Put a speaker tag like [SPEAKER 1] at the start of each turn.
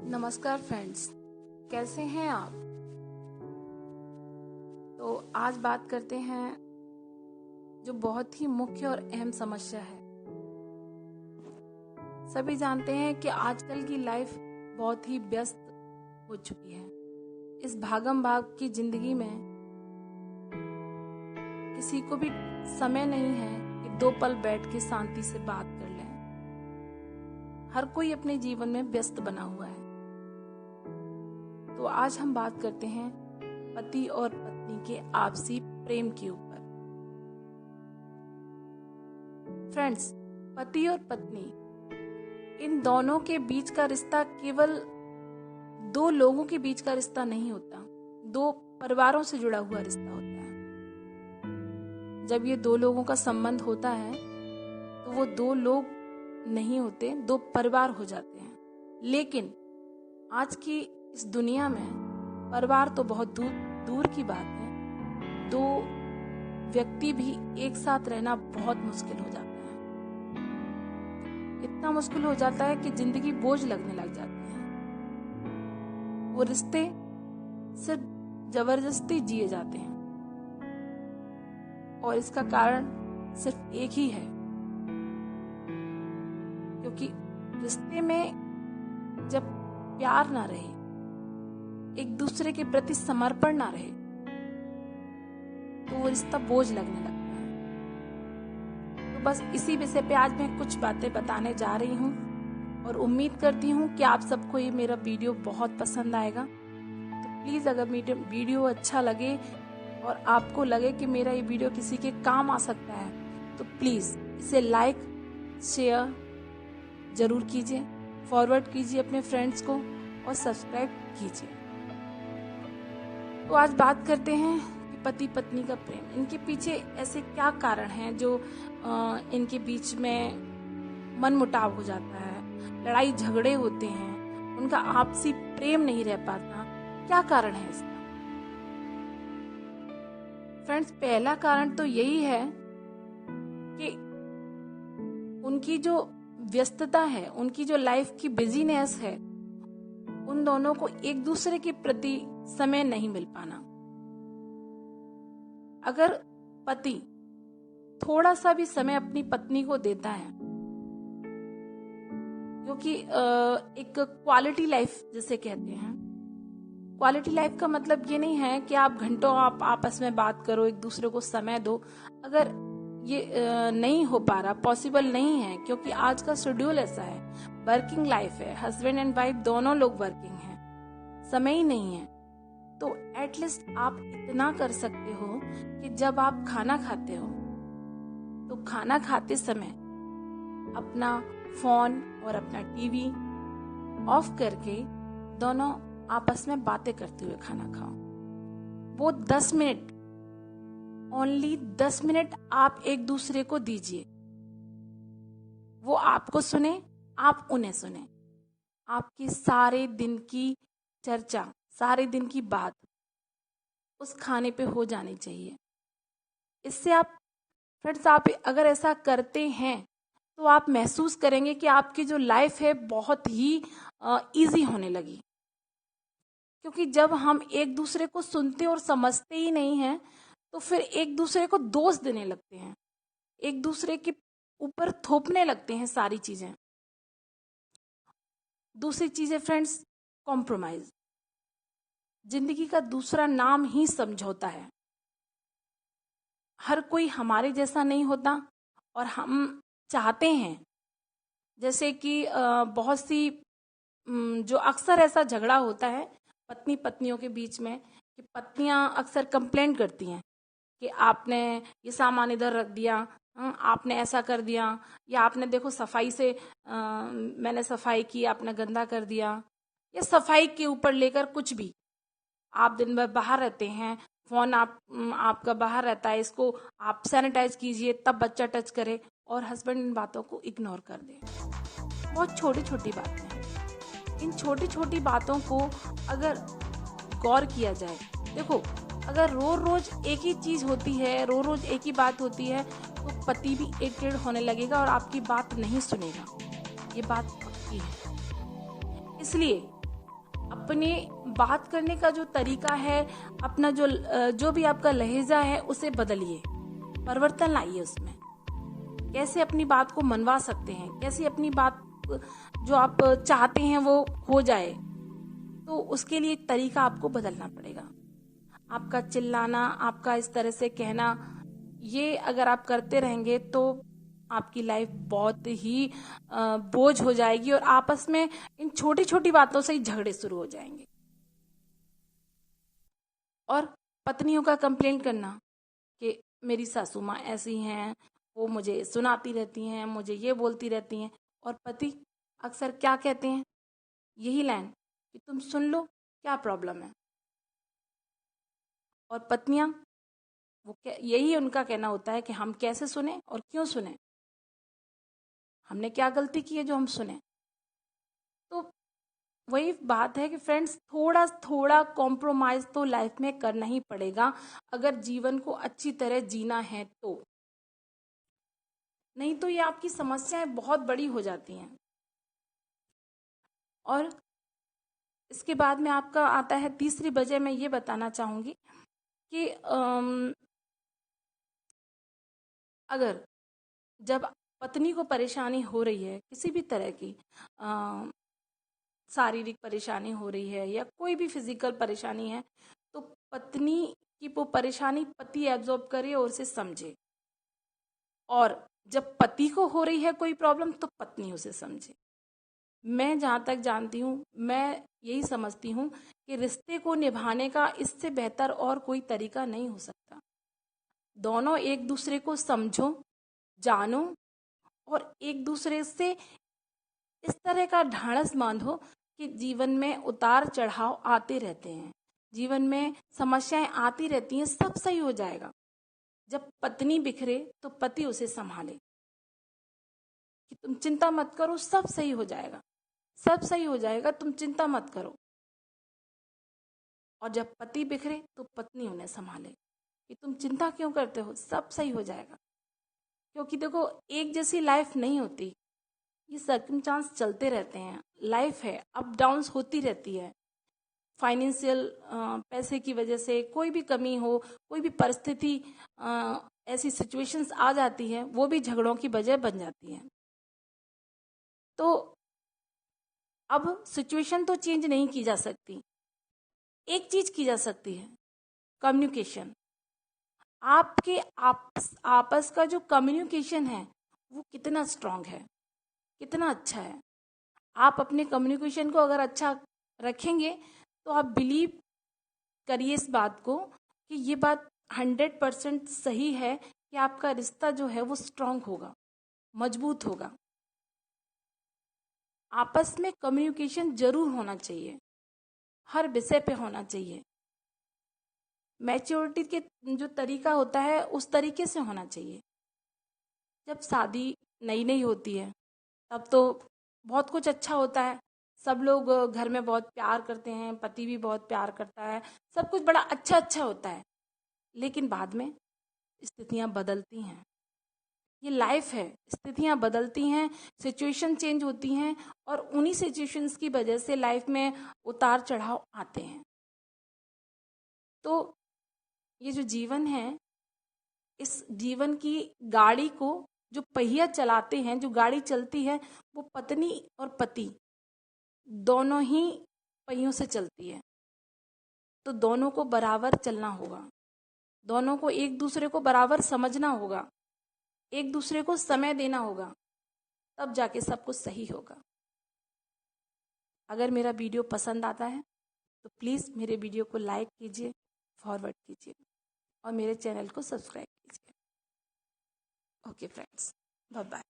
[SPEAKER 1] नमस्कार फ्रेंड्स, कैसे हैं आप। तो आज बात करते हैं जो बहुत ही मुख्य और अहम समस्या है। सभी जानते हैं कि आजकल की लाइफ बहुत ही व्यस्त हो चुकी है। इस भागम भाग की जिंदगी में किसी को भी समय नहीं है कि 2 पल बैठ के शांति से बात कर लें। हर कोई अपने जीवन में व्यस्त बना हुआ है। तो आज हम बात करते हैं पति और पत्नी के आपसी प्रेम के ऊपर। फ्रेंड्स, पति और पत्नी इन दोनों के बीच का रिश्ता केवल 2 लोगों के बीच का रिश्ता नहीं होता, 2 परिवारों से जुड़ा हुआ रिश्ता होता है। जब ये 2 लोगों का संबंध होता है तो वो 2 लोग नहीं होते, 2 परिवार हो जाते हैं। लेकिन आज की इस दुनिया में परिवार तो बहुत दूर दूर की बात है, 2 व्यक्ति भी एक साथ रहना बहुत मुश्किल हो जाता है। इतना मुश्किल हो जाता है कि जिंदगी बोझ लगने लग जाती है। वो रिश्ते सिर्फ जबरदस्ती जिए जाते हैं और इसका कारण सिर्फ एक ही है, क्योंकि रिश्ते में जब प्यार ना रहे, एक दूसरे के प्रति समर्पण ना रहे, तो वो रिश्ता बोझ लगने लगता है। तो बस इसी विषय पे आज मैं कुछ बातें बताने जा रही हूँ और उम्मीद करती हूँ कि आप सबको ये मेरा वीडियो बहुत पसंद आएगा। तो प्लीज़ अगर वीडियो अच्छा लगे और आपको लगे कि मेरा ये वीडियो किसी के काम आ सकता है, तो प्लीज़ इसे लाइक शेयर ज़रूर कीजिए, फॉरवर्ड कीजिए अपने फ्रेंड्स को और सब्सक्राइब कीजिए। तो आज बात करते हैं कि पति पत्नी का प्रेम, इनके पीछे ऐसे क्या कारण हैं जो इनके बीच में मनमुटाव हो जाता है, लड़ाई झगड़े होते हैं, उनका आपसी प्रेम नहीं रह पाता। क्या कारण है इसका? फ्रेंड्स, पहला कारण तो यही है कि उनकी जो व्यस्तता है, उनकी जो लाइफ की बिजीनेस है, उन दोनों को एक दूसरे के प्रति समय नहीं मिल पाना। अगर पति थोड़ा सा भी समय अपनी पत्नी को देता है, क्योंकि एक क्वालिटी लाइफ जिसे कहते हैं, क्वालिटी लाइफ का मतलब ये नहीं है कि आप घंटों आप आपस में बात करो, एक दूसरे को समय दो। अगर ये नहीं हो पा रहा, पॉसिबल नहीं है, क्योंकि आज का शेड्यूल ऐसा है, वर्किंग लाइफ है, हस्बैंड एंड वाइफ दोनों लोग वर्किंग हैं, समय ही नहीं है, तो एटलीस्ट आप इतना कर सकते हो कि जब आप खाना खाते हो तो खाना खाते समय अपना फोन और अपना टीवी ऑफ करके दोनों आपस में बातें करते हुए खाना खाओ। वो 10 मिनट, ओनली 10 मिनट आप एक दूसरे को दीजिए। वो आपको सुने, आप उन्हें सुने। आपकी सारे दिन की चर्चा, सारे दिन की बात उस खाने पे हो जानी चाहिए। इससे आप फ्रेंड्स, आप अगर ऐसा करते हैं तो आप महसूस करेंगे कि आपकी जो लाइफ है बहुत ही इजी होने लगी। क्योंकि जब हम एक दूसरे को सुनते और समझते ही नहीं हैं, तो फिर एक दूसरे को दोष देने लगते हैं, एक दूसरे के ऊपर थोपने लगते हैं सारी चीजें। दूसरी चीजें फ्रेंड्स, कॉम्प्रोमाइज। जिंदगी का दूसरा नाम ही समझौता है। हर कोई हमारे जैसा नहीं होता और हम चाहते हैं, जैसे कि बहुत सी जो अक्सर ऐसा झगड़ा होता है पत्नी पत्नियों के बीच में, कि पत्नियां अक्सर कंप्लेंट करती हैं कि आपने ये सामान इधर रख दिया, आपने ऐसा कर दिया, या आपने देखो सफाई से मैंने सफाई की, आपने गंदा कर दिया। या सफाई के ऊपर लेकर कुछ भी, आप दिन भर बाहर रहते हैं, फोन आपका बाहर रहता है, इसको आप सैनिटाइज कीजिए तब बच्चा टच करे, और हस्बैंड इन बातों को इग्नोर कर दे। बहुत छोटी छोटी बातें हैं। इन छोटी छोटी बातों को अगर गौर किया जाए, देखो अगर रोज रोज एक ही चीज होती है, रोज रोज एक ही बात होती है, तो पति भी इरिटेट होने लगेगा और आपकी बात नहीं सुनेगा। ये बात पक्की है। इसलिए अपने बात करने का जो तरीका है, अपना जो भी आपका लहजा है उसे बदलिए, परिवर्तन लाइए उसमें। कैसे अपनी बात को मनवा सकते हैं, कैसे अपनी बात जो आप चाहते हैं वो हो जाए, तो उसके लिए एक तरीका आपको बदलना पड़ेगा। आपका चिल्लाना, आपका इस तरह से कहना, ये अगर आप करते रहेंगे तो आपकी लाइफ बहुत ही बोझ हो जाएगी और आपस में इन छोटी छोटी बातों से ही झगड़े शुरू हो जाएंगे। और पत्नियों का कंप्लेंट करना कि मेरी सासू माँ ऐसी हैं, वो मुझे सुनाती रहती हैं, मुझे ये बोलती रहती हैं। और पति अक्सर क्या कहते हैं, यही लाइन कि तुम सुन लो, क्या प्रॉब्लम है। और पत्नियां, यही उनका कहना होता है कि हम कैसे सुने और क्यों सुने, हमने क्या गलती की है जो हम सुने। तो वही बात है कि फ्रेंड्स, थोड़ा थोड़ा कॉम्प्रोमाइज तो लाइफ में करना ही पड़ेगा अगर जीवन को अच्छी तरह जीना है तो। नहीं तो ये आपकी समस्याएं बहुत बड़ी हो जाती हैं। और इसके बाद में आपका आता है तीसरी वजह, मैं ये बताना चाहूंगी कि अगर जब पत्नी को परेशानी हो रही है, किसी भी तरह की शारीरिक परेशानी हो रही है या कोई भी फिजिकल परेशानी है, तो पत्नी की वो परेशानी पति एब्जॉर्ब करे और उसे समझे। और जब पति को हो रही है कोई प्रॉब्लम तो पत्नी उसे समझे। मैं जहाँ तक जानती हूँ, मैं यही समझती हूँ कि रिश्ते को निभाने का इससे बेहतर और कोई तरीका नहीं हो सकता। दोनों एक दूसरे को समझो, जानो और एक दूसरे से इस तरह का ढाढ़स बांधो कि जीवन में उतार चढ़ाव आते रहते हैं, जीवन में समस्याएं आती रहती हैं, सब सही हो जाएगा। जब पत्नी बिखरे तो पति उसे संभाले कि तुम चिंता मत करो, सब सही हो जाएगा, सब सही हो जाएगा, तुम चिंता मत करो। और जब पति बिखरे तो पत्नी उन्हें संभाले कि तुम चिंता क्यों करते हो, सब सही हो जाएगा। क्योंकि देखो, एक जैसी लाइफ नहीं होती, ये सर्कमस्टांस चलते रहते हैं, लाइफ है, अप डाउन्स होती रहती है। फाइनेंशियल पैसे की वजह से कोई भी कमी हो, कोई भी परिस्थिति, ऐसी सिचुएशंस आ जाती है, वो भी झगड़ों की वजह बन जाती है। तो अब सिचुएशन तो चेंज नहीं की जा सकती, एक चीज की जा सकती है, कम्युनिकेशन। आपके आपस का जो कम्युनिकेशन है वो कितना स्ट्रांग है, कितना अच्छा है। आप अपने कम्युनिकेशन को अगर अच्छा रखेंगे तो आप बिलीव करिए इस बात को कि ये बात 100% सही है कि आपका रिश्ता जो है वो स्ट्रांग होगा, मजबूत होगा। आपस में कम्युनिकेशन जरूर होना चाहिए, हर विषय पे होना चाहिए। मैच्योरिटी के जो तरीका होता है उस तरीके से होना चाहिए। जब शादी नई नई होती है तब तो बहुत कुछ अच्छा होता है, सब लोग घर में बहुत प्यार करते हैं, पति भी बहुत प्यार करता है, सब कुछ बड़ा अच्छा अच्छा होता है। लेकिन बाद में स्थितियां बदलती हैं, ये लाइफ है, स्थितियां बदलती हैं, सिचुएशन चेंज होती हैं और उन्हीं सिचुएशंस की वजह से लाइफ में उतार चढ़ाव आते हैं। तो ये जो जीवन है, इस जीवन की गाड़ी को जो पहिया चलाते हैं, जो गाड़ी चलती है, वो पत्नी और पति दोनों ही पहियों से चलती है। तो दोनों को बराबर चलना होगा, दोनों को एक दूसरे को बराबर समझना होगा, एक दूसरे को समय देना होगा, तब जाके सब कुछ सही होगा। अगर मेरा वीडियो पसंद आता है तो प्लीज़ मेरे वीडियो को लाइक कीजिए, फॉरवर्ड कीजिए और मेरे चैनल को सब्सक्राइब कीजिए। Okay friends, bye bye.